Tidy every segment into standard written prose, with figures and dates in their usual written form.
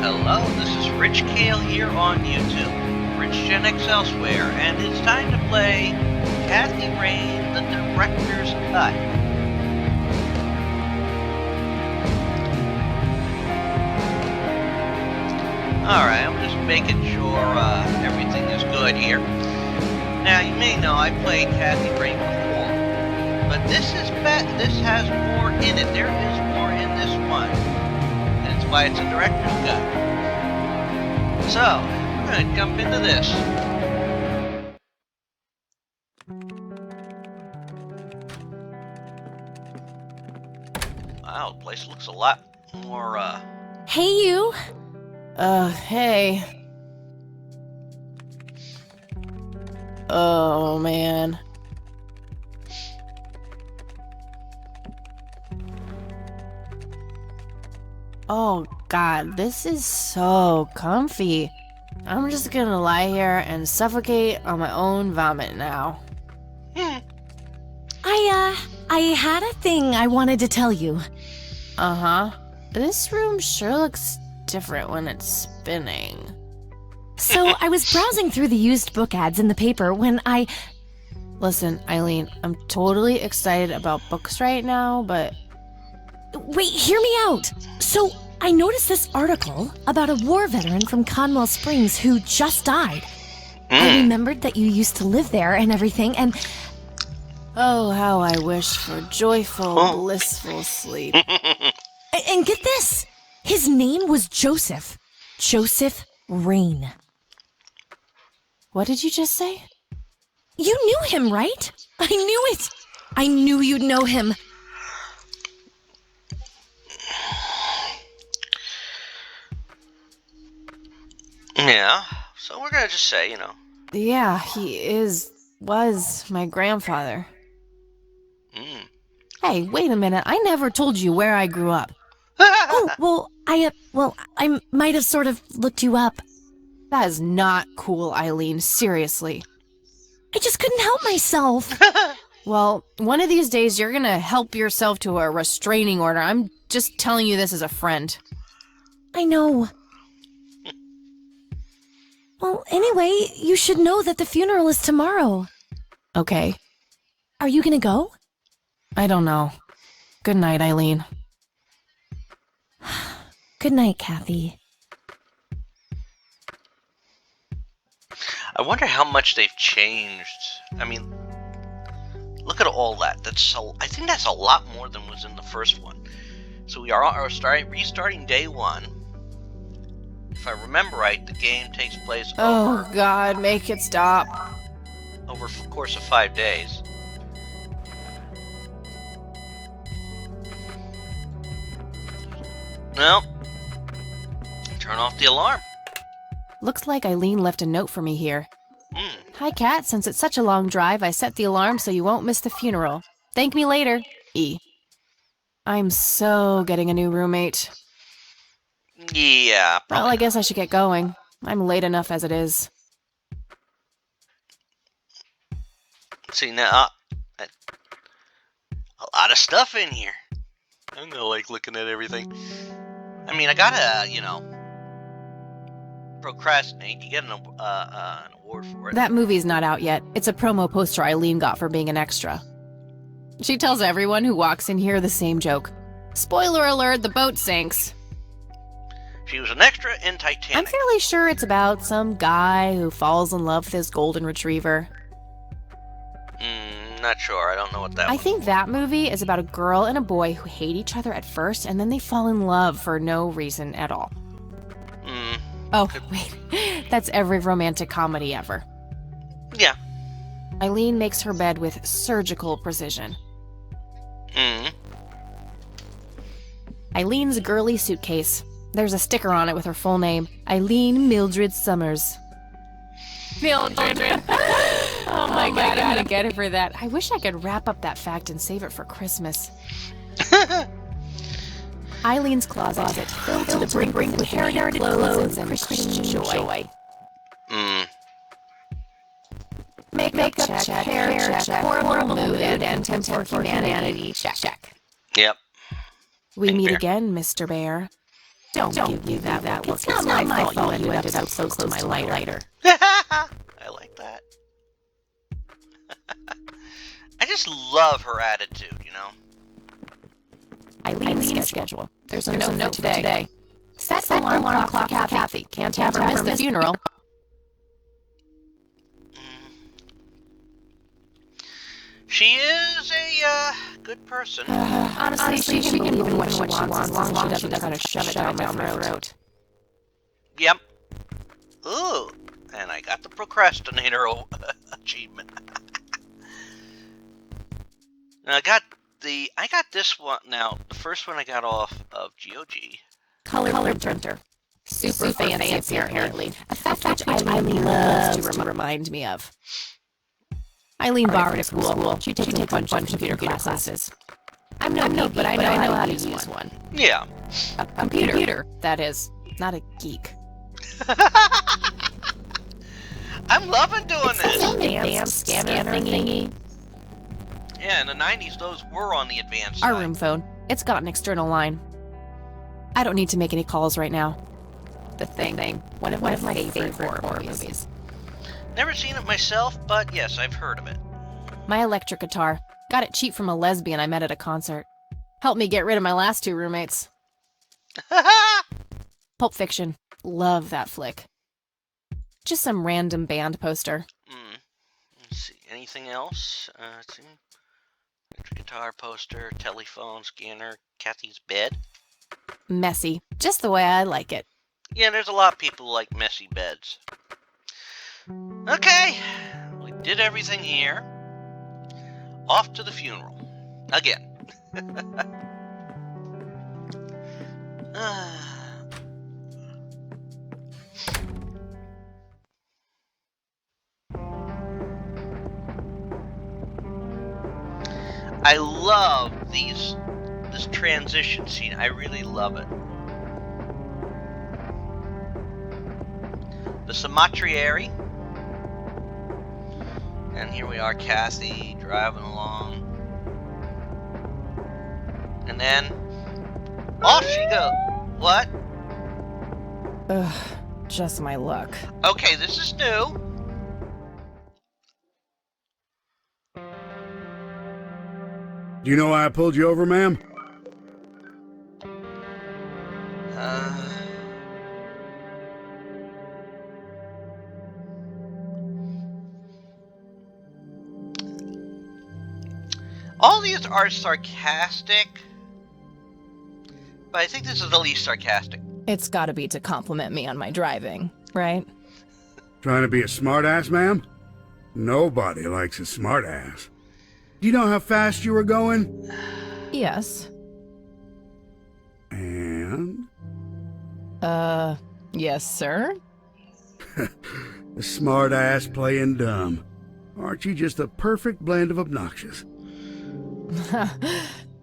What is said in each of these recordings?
Hello, this is Rich Kale here on YouTube, Rich Gen X elsewhere, and it's time to play Kathy Rain, the Director's Cut. Alright, I'm just making sure everything is good here. Now, you may know I played Kathy Rain before, but this has more in it. There is more in this one. That's why it's a director's cut. So, we're going to jump into this. Wow, the place looks a lot more, Hey, you! Hey. Oh, man. Oh, God, this is so comfy. I'm just gonna lie here and suffocate on my own vomit now. I had a thing I wanted to tell you. Uh-huh. This room sure looks different when it's spinning. So, I was browsing through the used book ads in the paper when Listen, Eileen, I'm totally excited about books right now, but... Wait, hear me out! So, I noticed this article about a war veteran from Conwell Springs who just died. I remembered that you used to live there and everything, and... Oh, how I wish for joyful, blissful sleep. And get this! His name was Joseph. Joseph Rain. What did you just say? You knew him, right? I knew it! I knew you'd know him. Yeah, so we're gonna just say, you know. Yeah, was my grandfather. Hey, wait a minute, I never told you where I grew up. Oh, well, I might have sort of looked you up. That is not cool, Eileen, seriously. I just couldn't help myself. Well, one of these days you're gonna help yourself to a restraining order. I'm just telling you this as a friend. I know. Well, anyway, you should know that the funeral is tomorrow. Okay. Are you gonna go? I don't know. Good night, Eileen. Good night, Kathy. I wonder how much they've changed. I mean, look at all that. I think that's a lot more than was in the first one. So we are restarting day one. If I remember right, the game takes place Oh, God, make it stop. over the course of 5 days. Well, turn off the alarm. Looks like Eileen left a note for me here. Hi, Kat. Since it's such a long drive, I set the alarm so you won't miss the funeral. Thank me later. E. I'm so getting a new roommate. Yeah, Well, I guess I should get going. I'm late enough as it is. see now, a lot of stuff in here. I'm gonna like looking at everything. I mean, I gotta, procrastinate. You get an award for it. That movie's not out yet. It's a promo poster Eileen got for being an extra. She tells everyone who walks in here the same joke. Spoiler alert, the boat sinks. She was an extra in Titanic. I'm fairly sure it's about some guy who falls in love with his golden retriever. Not sure. I don't know what that I was. think that movie is about a girl and a boy who hate each other at first, and then they fall in love for no reason at all. Oh, wait. That's every romantic comedy ever. Yeah. Eileen makes her bed with surgical precision. Eileen's girly suitcase. There's a sticker on it with her full name. Eileen Mildred Summers. Mildred. Oh my god, I'm gonna get it for that. I wish I could wrap up that fact and save it for Christmas. Eileen's closet, filled to the brink with heritage clothes and Christian joy. Makeup check, hair check, horrible mood, and contempt for humanity check. Yep. We Hey, meet Bear. again, Mr. Bear. Don't give me that look. It's not my fault you ended up so close to my lighter. I like that. I just love her attitude, you know? Eileen's schedule. There's a note today. Set the alarm clock for Kathy. Can't have her miss the funeral. She is a good person. Honestly, she can believe in what she wants as long as she doesn't try to shove it down my throat. Yep. Ooh, and I got the procrastinator achievement. I got this one now. The first one I got off of GOG. Color printer. Super fancy, apparently. A fact which Eileen loves to remind me of. Eileen borrowed at school. She takes a bunch of computer classes. I'm no geek, but I know how to use one. Yeah. A computer, that is. Not a geek. I'm loving doing this. Advanced scanner thingy. Yeah, in the 90s, those were on the advanced Our side. room phone. It's got an external line. I don't need to make any calls right now. The Thing. One of my favorite horror movies. Never seen it myself, but yes, I've heard of it. My electric guitar. Got it cheap from a lesbian I met at a concert. Helped me get rid of my last 2 roommates. Pulp Fiction. Love that flick. Just some random band poster. Let's see. Anything else? Let's see. Electric guitar poster, telephone, scanner, Kathy's bed. Messy. Just the way I like it. Yeah, there's a lot of people who like messy beds. Okay, we did everything here. Off to the funeral. Again. I love this transition scene. I really love it. The cemetery. And here we are, Kathy, driving along. And then, off she goes. What? Ugh, just my luck. Okay, this is new. Do you know why I pulled you over, ma'am? All these are sarcastic, but I think this is the least sarcastic. It's gotta be to compliment me on my driving, right? Trying to be a smartass, ma'am? Nobody likes a smartass. Do you know how fast you were going? Yes. And? Yes, sir? A smartass playing dumb. Aren't you just a perfect blend of obnoxious?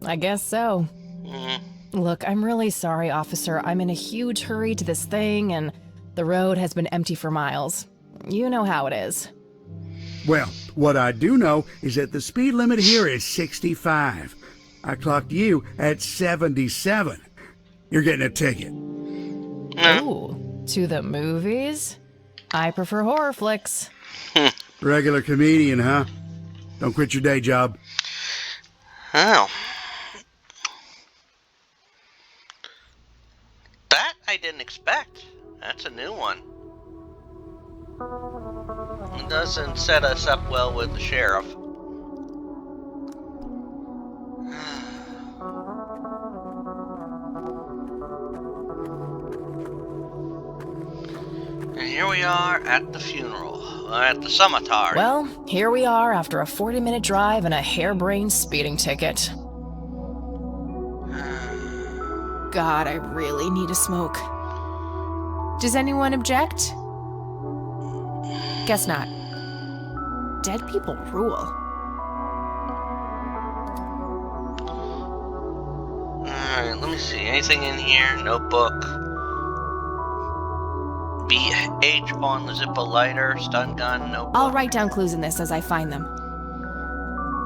I guess so. Mm. Look, I'm really sorry, officer. I'm in a huge hurry to this thing, and the road has been empty for miles. You know how it is. Well, what I do know is that the speed limit here is 65. I clocked you at 77. You're getting a ticket. Ooh, to the movies? I prefer horror flicks. Regular comedian, huh? Don't quit your day job. Oh. That I didn't expect. That's a new one. It doesn't set us up well with the sheriff. And here we are at the funeral, at the cemetery. Well, here we are after a 40-minute drive and a harebrained speeding ticket. God, I really need a smoke. Does anyone object? Guess not. Dead people rule. Alright, let me see. Anything in here? Notebook. BH on the Zippo lighter, stun gun, notebook. I'll write down clues in this as I find them.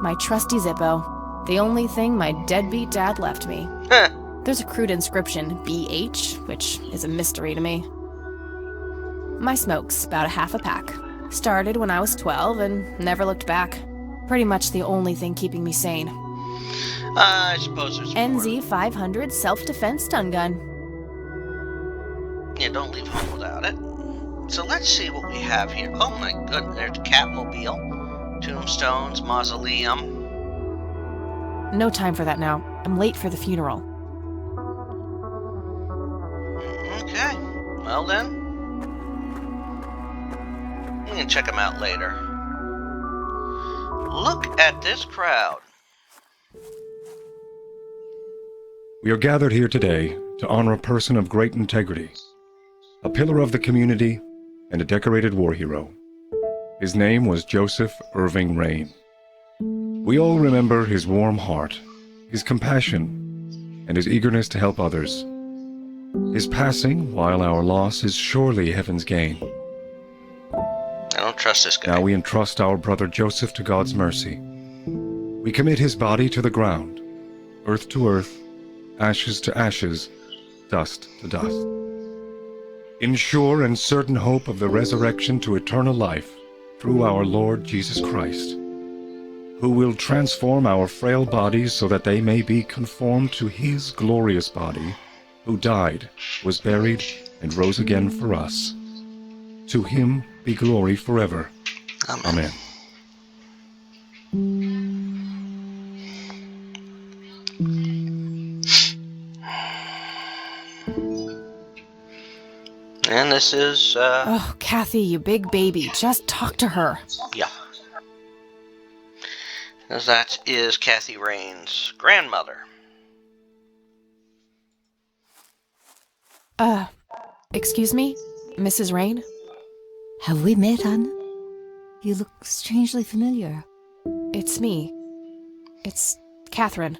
My trusty Zippo. The only thing my deadbeat dad left me. There's a crude inscription, BH, which is a mystery to me. My smoke's about a half a pack. Started when I was 12 and never looked back. Pretty much the only thing keeping me sane. I suppose there's more. NZ 500 self-defense stun gun. Yeah, don't leave home without it. So let's see what we have here. Oh my goodness, there's Catmobile, tombstones, mausoleum. No time for that now. I'm late for the funeral. Okay, well then. We can check them out later. Look at this crowd. We are gathered here today to honor a person of great integrity, a pillar of the community, and a decorated war hero. His name was Joseph Irving Rain. We all remember his warm heart, his compassion, and his eagerness to help others. His passing, while our loss, is surely heaven's gain. I don't trust this guy. Now we entrust our brother Joseph to God's mercy. We commit his body to the ground, earth to earth, ashes to ashes, dust to dust. In sure and certain hope of the resurrection to eternal life through our Lord Jesus Christ, who will transform our frail bodies so that they may be conformed to his glorious body, who died, was buried, and rose again for us. To him be glory forever. Amen. And this is, Oh, Kathy, you big baby. Just talk to her. yeah. As that is Kathy Rain's grandmother. Excuse me? Mrs. Rain? Have we met, hon? You look strangely familiar. It's me. It's Catherine.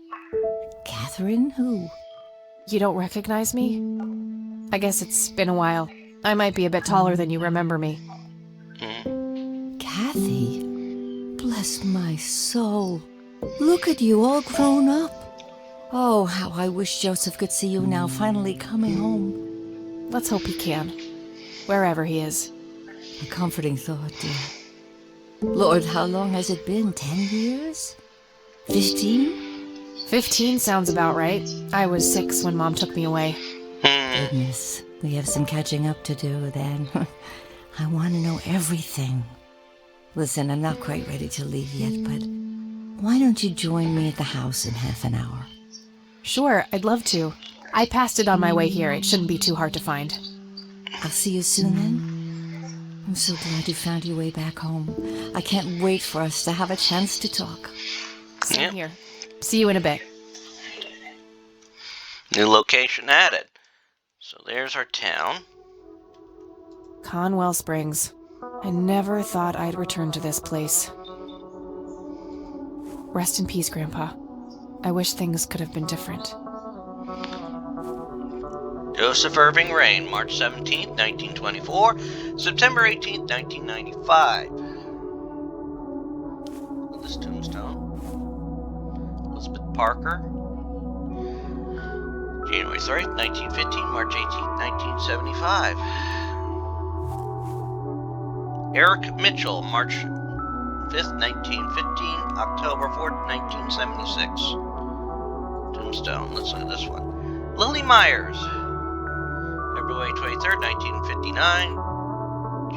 Catherine, who? You don't recognize me? I guess it's been a while. I might be a bit taller than you remember me. Kathy? Bless my soul. Look at you, all grown up. Oh, how I wish Joseph could see you now, finally coming home. Let's hope he can. Wherever he is. A comforting thought, dear. Lord, how long has it been? 10 years? 15? 15 sounds about right. I was 6 when Mom took me away. Goodness, we have some catching up to do then. I want to know everything. Listen, I'm not quite ready to leave yet, but why don't you join me at the house in half an hour? Sure, I'd love to. I passed it on my way here. It shouldn't be too hard to find. I'll see you soon then. I'm so glad you found your way back home. I can't wait for us to have a chance to talk. Same Yep. here. See you in a bit. New location added. So there's our town. Conwell Springs. I never thought I'd return to this place. Rest in peace, Grandpa. I wish things could have been different. Joseph Irving Rain, March 17th, 1924, September 18th, 1995. This tombstone. Elizabeth Parker. January 3rd, 1915, March 18th, 1975. Eric Mitchell, March 5th, 1915, October 4th, 1976. Tombstone. Let's look at this one. Lily Myers, February 23rd, 1959,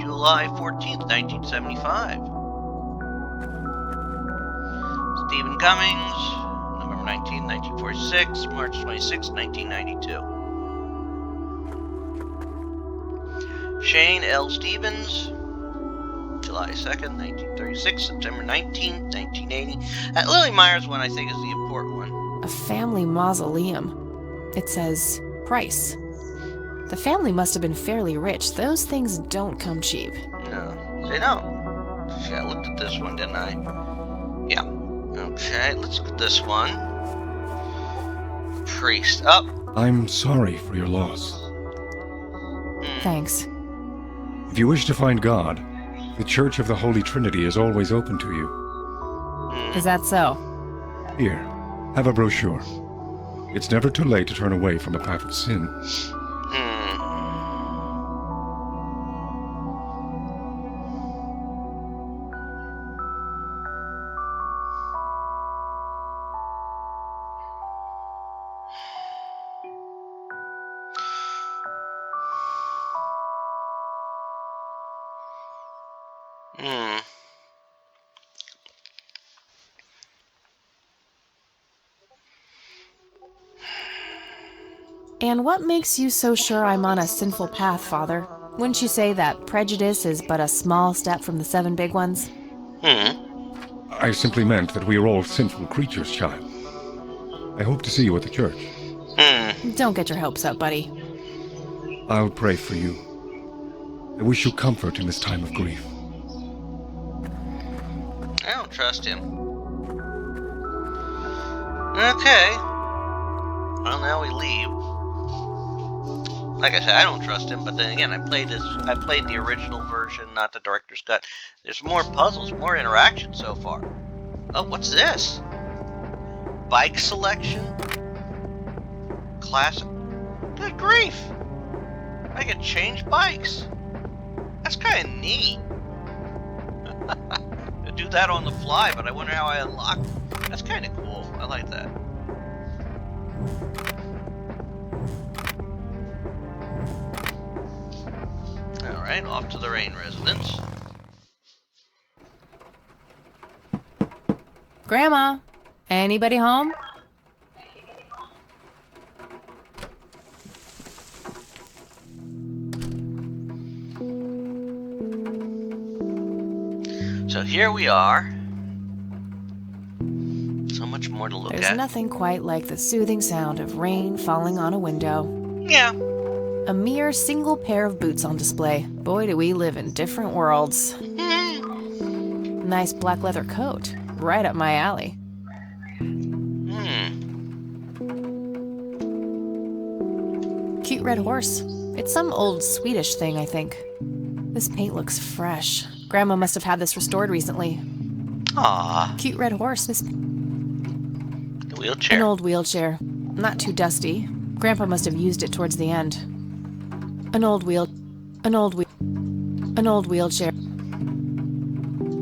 July 14th, 1975. Stephen Cummings, November 19th, 1946, March 26th, 1992. Shane L. Stevens, July 2nd, 1936, September 19th, 1980. Lily Myers one I think is the important one. A family mausoleum. It says price. The family must have been fairly rich. Those things don't come cheap. No, they don't. See, I looked at this one, didn't I? Yeah. Okay, let's look at this one. Priest. Up. I'm sorry for your loss. Thanks. If you wish to find God, the Church of the Holy Trinity is always open to you. Is that so? Here, have a brochure. It's never too late to turn away from a path of sin. And what makes you so sure I'm on a sinful path, Father? Wouldn't you say that prejudice is but a small step from the 7 big ones? I simply meant that we are all sinful creatures, child. I hope to see you at the church. Don't get your hopes up, buddy. I'll pray for you. I wish you comfort in this time of grief. I don't trust him. Okay. Well, now we leave. Like I said, I don't trust him, but then again, I played the original version, not the director's cut. There's more puzzles, more interaction so far. Oh, what's this? Bike selection? Classic. Good grief! I can change bikes. That's kind of neat. I do that on the fly, but I wonder how I unlock it. That's kind of cool. I like that. Alright, off to the Rain residence. Grandma, anybody home? So here we are. So much more to look There's at. nothing quite like the soothing sound of rain falling on a window. Yeah. A mere single pair of boots on display. Boy, do we live in different worlds. Nice black leather coat. Right up my alley. Cute red horse. It's some old Swedish thing, I think. This paint looks fresh. Grandma must have had this restored recently. Aww. Cute red horse, Miss... The wheelchair. An old wheelchair. Not too dusty. Grandpa must have used it towards the end. An old wheelchair.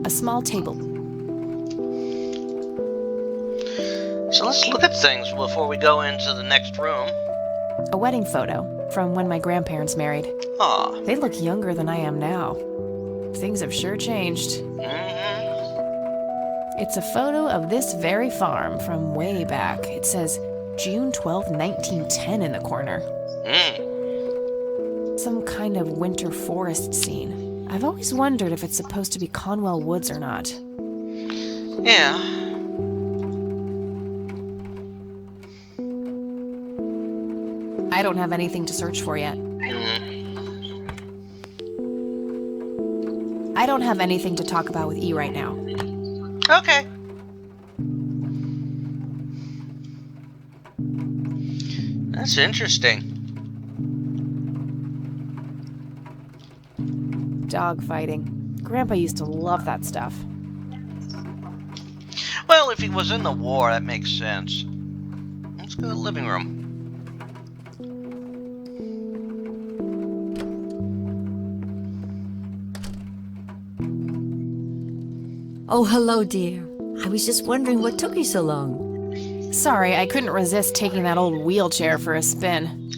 A small table. So let's look at things before we go into the next room. A wedding photo from when my grandparents married. Aw. They look younger than I am now. Things have sure changed. It's a photo of this very farm from way back. It says June 12, 1910 in the corner. Some kind of winter forest scene. I've always wondered if it's supposed to be Conwell Woods or not. Yeah. I don't have anything to search for yet. I don't have anything to talk about with E right now. Okay. That's interesting. Dog fighting. Grandpa used to love that stuff. Well, if he was in the war, that makes sense. Let's go to the living room. Oh, hello, dear. I was just wondering what took you so long. Sorry, I couldn't resist taking that old wheelchair for a spin.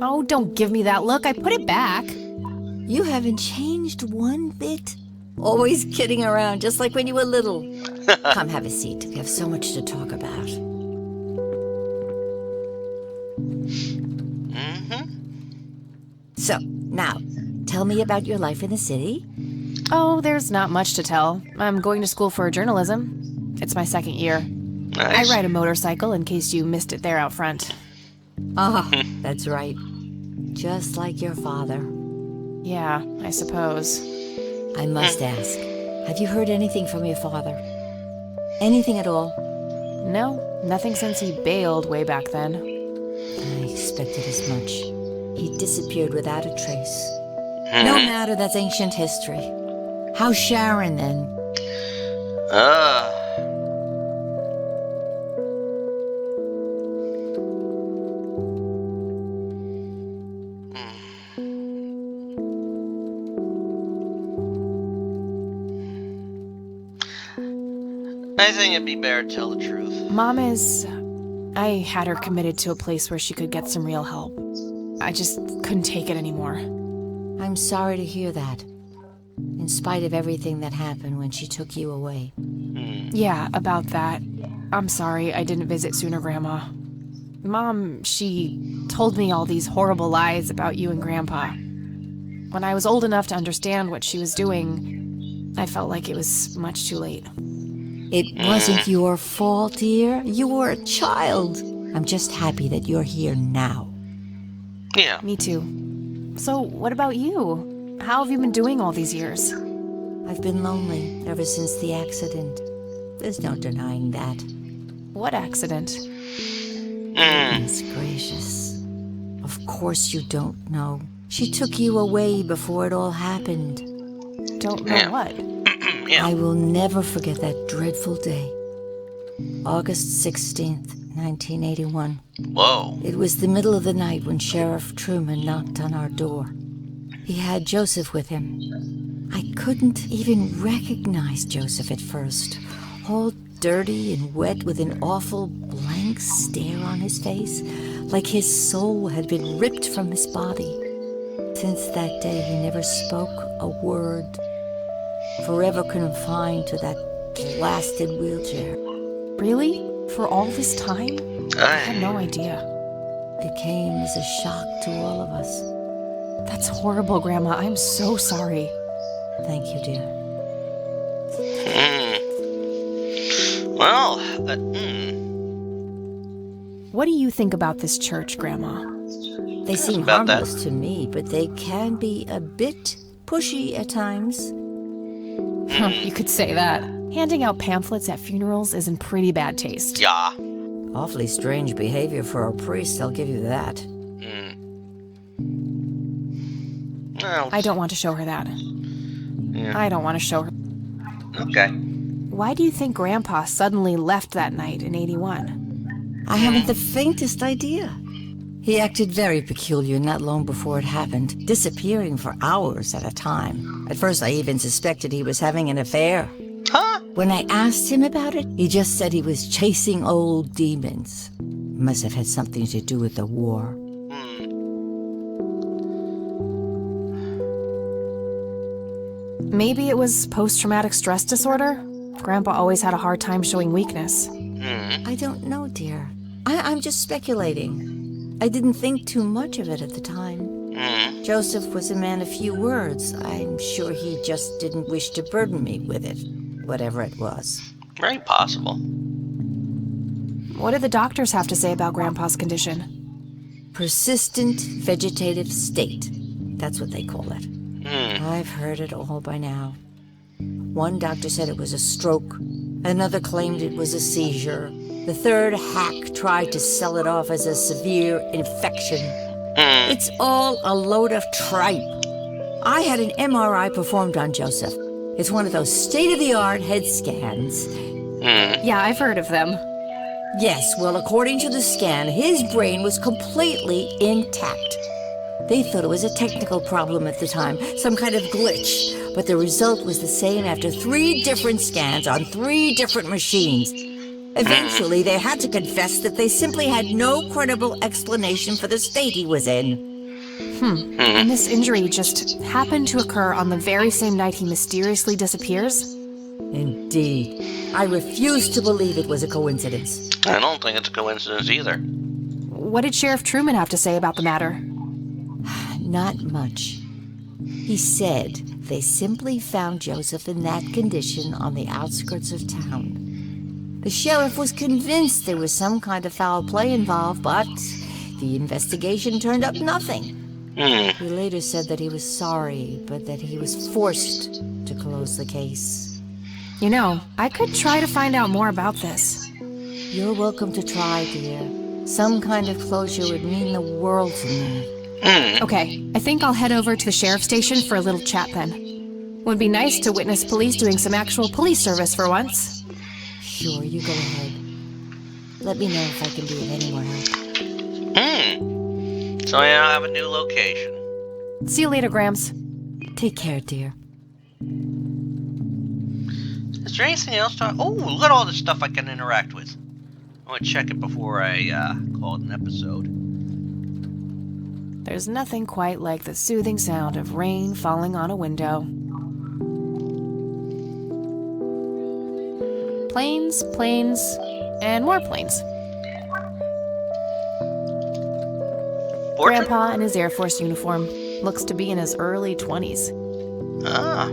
Oh, don't give me that look. I put it back. You haven't changed one bit. Always kidding around, just like when you were little. Come, have a seat. We have so much to talk about. So, now, tell me about your life in the city. Oh, there's not much to tell. I'm going to school for journalism. It's my 2nd year. Nice. I ride a motorcycle in case you missed it there out front. Ah, that's right. Just like your father. Yeah, I suppose. I must ask, have you heard anything from your father? Anything at all? No, nothing since he bailed way back then. I expected as much. He disappeared without a trace. No matter, that's ancient history. How's Sharon, then? I think it'd be better to tell the truth. Mom is... I had her committed to a place where she could get some real help. I just couldn't take it anymore. I'm sorry to hear that. In spite of everything that happened when she took you away. Yeah, about that. I'm sorry I didn't visit sooner, Grandma. Mom, she told me all these horrible lies about you and Grandpa. When I was old enough to understand what she was doing, I felt like it was much too late. It wasn't your fault, dear. You were a child. I'm just happy that you're here now. Yeah. Me too. So, what about you? How have you been doing all these years? I've been lonely ever since the accident. There's no denying that. What accident? Goodness gracious. Of course you don't know. She took you away before it all happened. Don't know what. Yeah. I will never forget that dreadful day. August 16th, 1981. Whoa. It was the middle of the night when Sheriff Truman knocked on our door. He had Joseph with him. I couldn't even recognize Joseph at first. All dirty and wet with an awful blank stare on his face, like his soul had been ripped from his body. Since that day, he never spoke a word. Forever confined to that blasted wheelchair. Really? For all this time? I had no idea. It came as a shock to all of us. That's horrible, Grandma. I'm so sorry. Thank you, dear. Well, What do you think about this church, Grandma? They seem about that. harmless to me, but they can be a bit pushy at times. You could say that. Handing out pamphlets at funerals is in pretty bad taste. yeah. Awfully strange behavior for a priest, I'll give you that. Well, I don't want to show her that. Yeah. I don't want to show her. okay. Why do you think Grandpa suddenly left that night in 81? I haven't the faintest idea. He acted very peculiar not long before it happened, disappearing for hours at a time. At first, I even suspected he was having an affair. Huh? When I asked him about it, he just said he was chasing old demons. It must have had something to do with the war. Maybe it was post-traumatic stress disorder? Grandpa always had a hard time showing weakness. I don't know, dear. I'm just speculating. I didn't think too much of it at the time. Joseph was a man of few words. I'm sure he just didn't wish to burden me with it, whatever it was. Very possible. What did the doctors have to say about Grandpa's condition? Persistent vegetative state. That's what they call it. I've heard it all by now. One doctor said it was a stroke. Another claimed it was a seizure. The third hack tried to sell it off as a severe infection. It's all a load of tripe. I had an MRI performed on Joseph. It's one of those state-of-the-art head scans. Yeah, I've heard of them. Yes, well, according to the scan, his brain was completely intact. They thought it was a technical problem at the time, some kind of glitch, but the result was the same after 3 different scans on 3 different machines. Eventually, they had to confess that they simply had no credible explanation for the state he was in. And this injury just happened to occur on the very same night he mysteriously disappears? Indeed. I refuse to believe it was a coincidence. I don't think it's a coincidence either. What did Sheriff Truman have to say about the matter? Not much. He said they simply found Joseph in that condition on the outskirts of town. The sheriff was convinced there was some kind of foul play involved, but the investigation turned up nothing. He later said that he was sorry, but that he was forced to close the case. You know, I could try to find out more about this. You're welcome to try, dear. Some kind of closure would mean the world to me. Okay, I think I'll head over to the sheriff's station for a little chat then. Would be nice to witness police doing some actual police service for once. Sure, you go ahead. Let me know if I can be of any more help. So I now have a new location. See you later, Grams. Take care, dear. Is there anything else to... Oh, look at all the stuff I can interact with. I want to check it before I call it an episode. There's nothing quite like the soothing sound of rain falling on a window. Planes, planes, and more planes. Portrait? Grandpa in his Air Force uniform looks to be in his early 20s. Ah.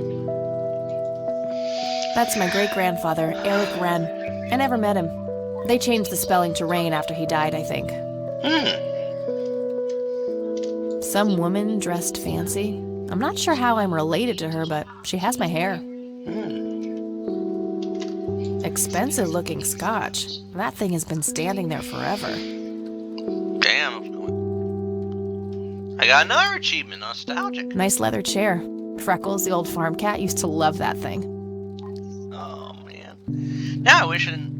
That's my great-grandfather, Eric Wren. I never met him. They changed the spelling to Rain after he died, I think. Some woman dressed fancy. I'm not sure how I'm related to her, but she has my hair. Expensive-looking scotch. That thing has been standing there forever. Damn. I got another achievement, nostalgic. Nice leather chair. Freckles, the old farm cat, used to love that thing. Oh, man. Now I wish I didn't...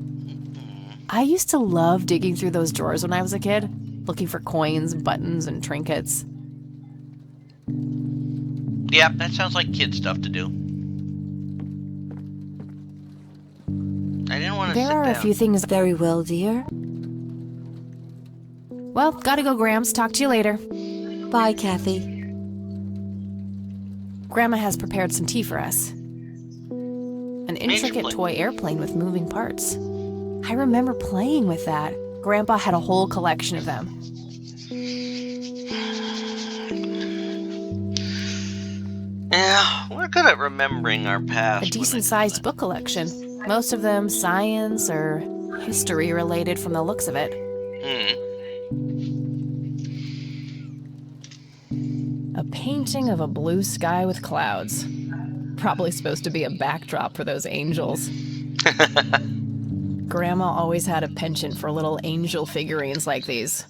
I used to love digging through those drawers when I was a kid, looking for coins, buttons, and trinkets. Yeah, that sounds like kid stuff to do. I didn't want to sit There are down. a few things. Very well, dear. Well, gotta go, Grams. Talk to you later. Bye, Kathy. Grandma has prepared some tea for us. An intricate plane. toy airplane with moving parts. I remember playing with that. Grandpa had a whole collection of them. Yeah, we're good at remembering our past. A decent-sized book collection. Most of them science or history related from the looks of it. A painting of a blue sky with clouds. Probably supposed to be a backdrop for those angels. Grandma always had a penchant for little angel figurines like these.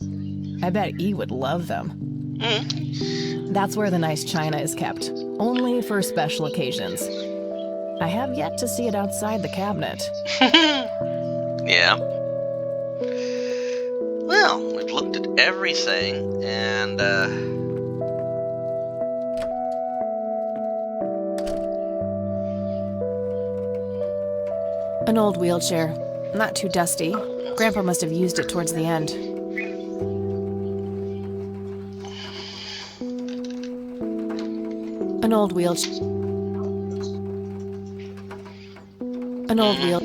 I bet E would love them. That's where the nice china is kept, only for special occasions. I have yet to see it outside the cabinet. Yeah. Well, we've looked at everything, and, An old wheelchair. Not too dusty. Grandpa must have used it towards the end. An old wheelchair. An old wheel.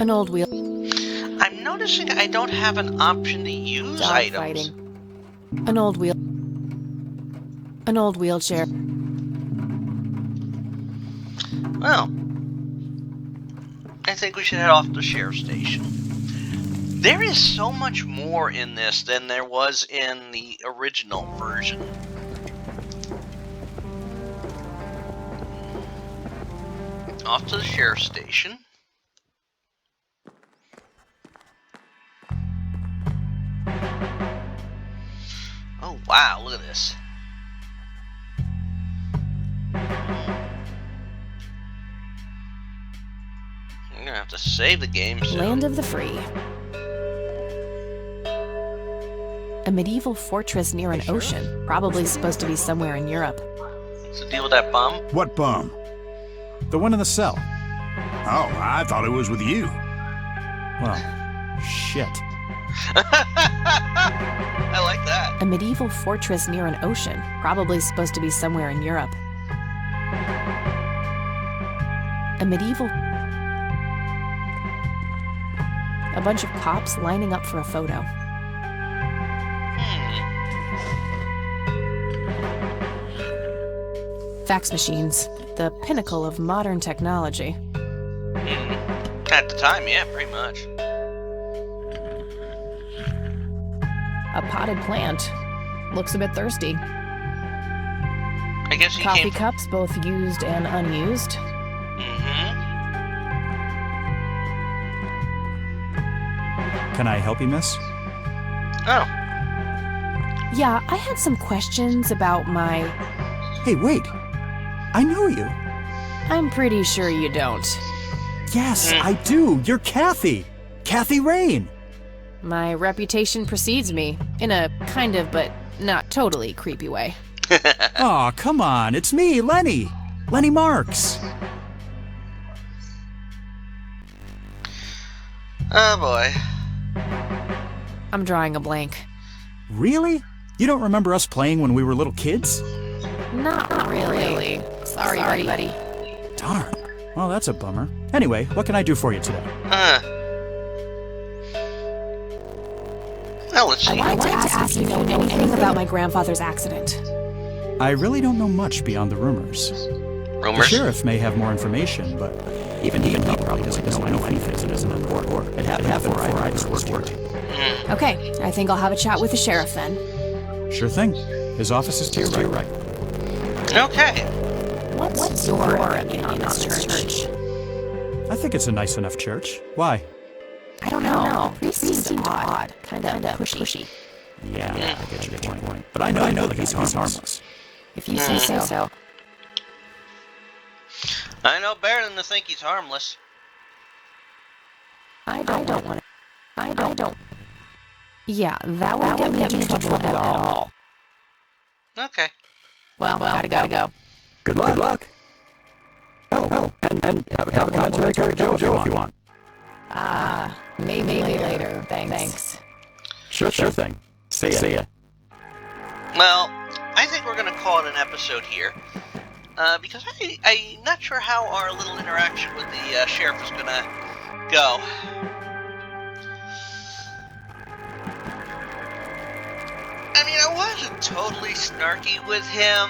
An old wheel. I'm noticing I don't have an option to use Dog items. fighting. An old wheel. An old wheelchair. Well, I think we should head off to the sheriff's station. There is so much more in this than there was in the original version. Off to the sheriff's station. Oh wow, look at this. I'm gonna have to save the game soon. Land of the Free. A medieval fortress near an ocean, probably supposed to be somewhere in Europe. What's the deal with that bum? What bum? The one in the cell. Oh, I thought it was with you. Well, shit. I like that. A medieval fortress near an ocean, probably supposed to be somewhere in Europe. A medieval... A bunch of cops lining up for a photo. Fax machines, the pinnacle of modern technology. At the time, yeah, pretty much. A potted plant. Looks a bit thirsty. I guess he Coffee came. cups, both used and unused. Can I help you, miss? Oh, Yeah, I had some questions about my... Hey, wait. I know you. I'm pretty sure you don't. Yes, I do. You're Kathy. Kathy Rain. My reputation precedes me, in a kind of but not totally creepy way. Aw, come on. It's me, Lenny. Lenny Marks. Oh boy. I'm drawing a blank. Really? You don't remember us playing when we were little kids? Not really. Sorry, buddy. Darn. Well, that's a bummer. Anyway, what can I do for you today? Well, let's see. I'd like to ask if you know anything about my grandfather's accident. I really don't know much beyond the rumors. The Rumors? sheriff may have more information, but even he probably doesn't know anything that isn't important. Or it happened before I was working. Okay, I think I'll have a chat with the sheriff then. Sure thing. His office is to your right. Okay. What's your opinion on this church? I think it's a nice enough church. Why? I don't know. Priests seem odd. Kinda pushy. Yeah, I get your point. But I know that he's harmless. If you say so. I know better than to think he's harmless. I don't want to. Yeah, that won't get me into trouble at all. Okay. Well, gotta go. Good luck. Oh, and have a complimentary Joe if you want. Maybe later. Thanks. Sure thing. See ya. Well, I think we're going to call it an episode here. Because I'm not sure how our little interaction with the sheriff is going to go. I mean, I wasn't totally snarky with him.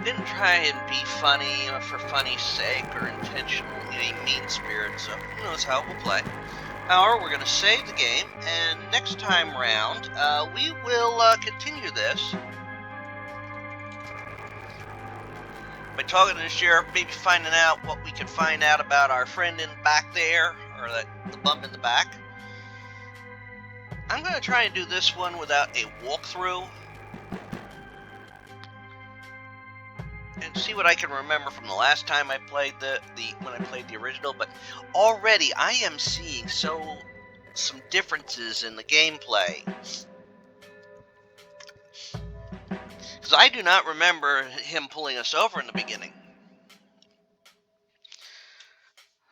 Didn't try and be funny for funny's sake or intentional in a mean spirit, so who knows how it will play. However, we're going to save the game, and next time round, we will continue this by talking to the sheriff, maybe finding out what we can find out about our friend in back there, or the bum in the back. I'm going to try and do this one without a walkthrough, and see what I can remember from the last time I played when I played the original. But already I am seeing some differences in the gameplay, because I do not remember him pulling us over in the beginning.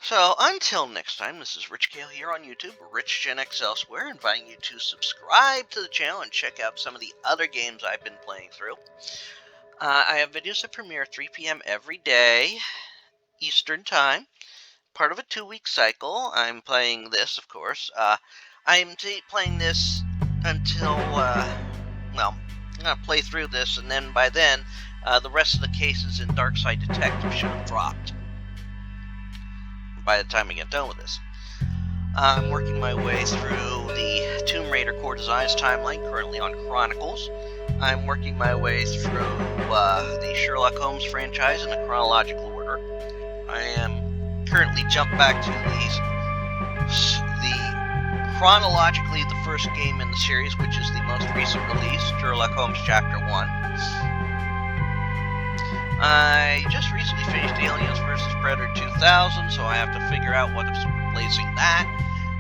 So until next time, this is Rich Kale here on YouTube, Rich Gen X elsewhere, inviting you to subscribe to the channel and check out some of the other games I've been playing through. I have videos that premiere 3 p.m. every day, Eastern Time, part of a 2-week cycle. I'm playing this, of course. I am playing this until, well, I'm going to play through this, and then by then, the rest of the cases in Darkside Detective should have dropped by the time I get done with this. I'm working my way through the Tomb Raider Core Designs timeline, currently on Chronicles. I'm working my way through the Sherlock Holmes franchise in a chronological order. I am currently jumped back to chronologically the first game in the series, which is the most recent release, Sherlock Holmes Chapter 1. I just recently finished Aliens vs. Predator 2000, so I have to figure out what is replacing that.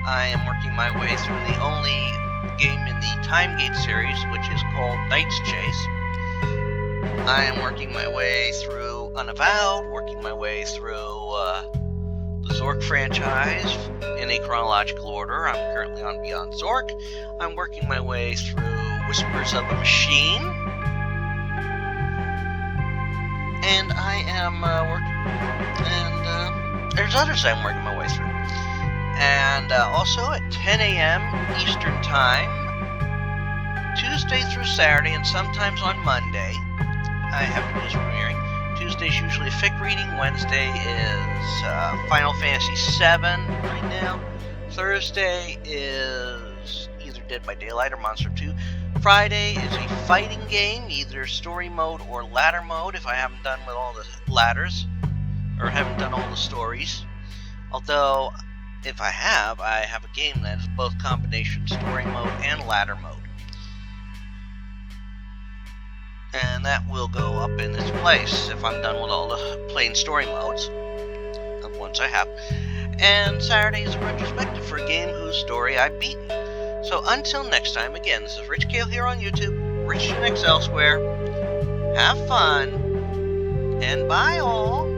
I am working my way through the only game in the Time Gate series, which is called Knight's Chase. I am working my way through Unavowed, working my way through the Zork franchise in a chronological order. I'm currently on Beyond Zork. I'm working my way through Whispers of a Machine. And I am there's others I'm working my way through. And also at 10 a.m. Eastern Time, Tuesday through Saturday, and sometimes on Monday, I have videos premiering. Tuesday's usually fic reading. Wednesday is Final Fantasy VII right now. Thursday is either Dead by Daylight or Monster 2. Friday is a fighting game, either story mode or ladder mode, if I haven't done with all the ladders, or haven't done all the stories. Although, if I have a game that is both combination story mode and ladder mode. And that will go up in its place if I'm done with all the plain story modes, of ones I have. And Saturday is a retrospective for a game whose story I've beaten. So until next time, again, this is Rich Kale here on YouTube, Rich Gen X elsewhere. have fun, and bye all.